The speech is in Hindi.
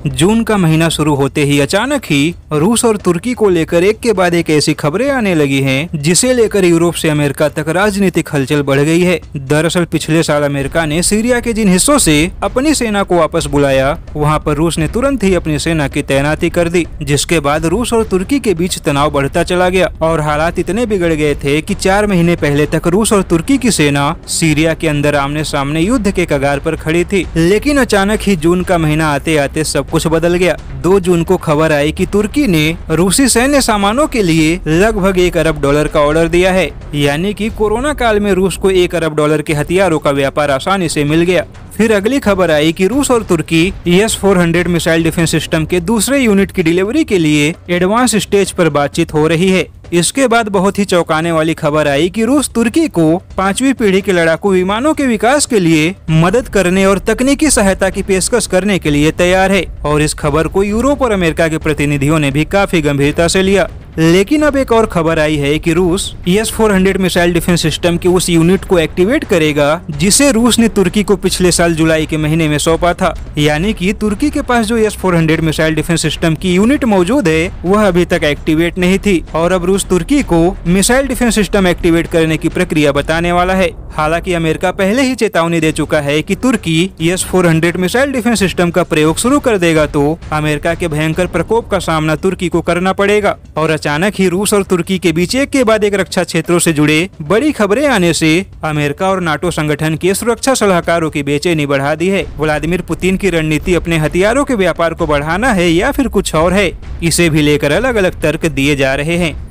जून का महीना शुरू होते ही अचानक ही रूस और तुर्की को लेकर एक के बाद एक ऐसी खबरें आने लगी हैं, जिसे लेकर यूरोप से अमेरिका तक राजनीतिक हलचल बढ़ गई है। दरअसल पिछले साल अमेरिका ने सीरिया के जिन हिस्सों से अपनी सेना को वापस बुलाया, वहां पर रूस ने तुरंत ही अपनी सेना की तैनाती कर दी, जिसके बाद रूस और तुर्की के बीच तनाव बढ़ता चला गया और हालात इतने बिगड़ गए थे कि 4 महीने पहले तक रूस और तुर्की की सेना सीरिया के अंदर आमने सामने युद्ध के कगार पर खड़ी थी। लेकिन अचानक ही जून का महीना आते आते सब कुछ बदल गया। 2 जून को खबर आई कि तुर्की ने रूसी सैन्य सामानों के लिए लगभग $1 अरब का ऑर्डर दिया है, यानी कि कोरोना काल में रूस को $1 अरब के हथियारों का व्यापार आसानी से मिल गया। फिर अगली खबर आई कि रूस और तुर्की S-400 मिसाइल डिफेंस सिस्टम के दूसरे यूनिट की डिलीवरी के लिए एडवांस स्टेज पर बातचीत हो रही है। इसके बाद बहुत ही चौंकाने वाली खबर आई कि रूस तुर्की को 5वीं पीढ़ी के लड़ाकू विमानों के विकास के लिए मदद करने और तकनीकी सहायता की पेशकश करने के लिए तैयार है। और इस खबर को यूरोप और अमेरिका के प्रतिनिधियों ने भी काफी गंभीरता से लिया। लेकिन अब एक और खबर आई है कि रूस S-400 मिसाइल डिफेंस सिस्टम के उस यूनिट को एक्टिवेट करेगा जिसे रूस ने तुर्की को पिछले साल जुलाई के महीने में सौंपा था। यानी कि तुर्की के पास जो S-400 मिसाइल डिफेंस सिस्टम की यूनिट मौजूद है, वह अभी तक एक्टिवेट नहीं थी और अब रूस तुर्की को मिसाइल डिफेंस सिस्टम एक्टिवेट करने की प्रक्रिया बताने वाला है। हालांकि अमेरिका पहले ही चेतावनी दे चुका है कि तुर्की S-400 मिसाइल डिफेंस सिस्टम का प्रयोग शुरू कर देगा तो अमेरिका के भयंकर प्रकोप का सामना तुर्की को करना पड़ेगा। और अचानक ही रूस और तुर्की के बीच एक के बाद एक रक्षा क्षेत्रों से जुड़े बड़ी खबरें आने से अमेरिका और नाटो संगठन के सुरक्षा सलाहकारों की बेचैनी बढ़ा दी है। व्लादिमीर पुतिन की रणनीति अपने हथियारों के व्यापार को बढ़ाना है या फिर कुछ और है, इसे भी लेकर अलग अलग तर्क दिए जा रहे हैं।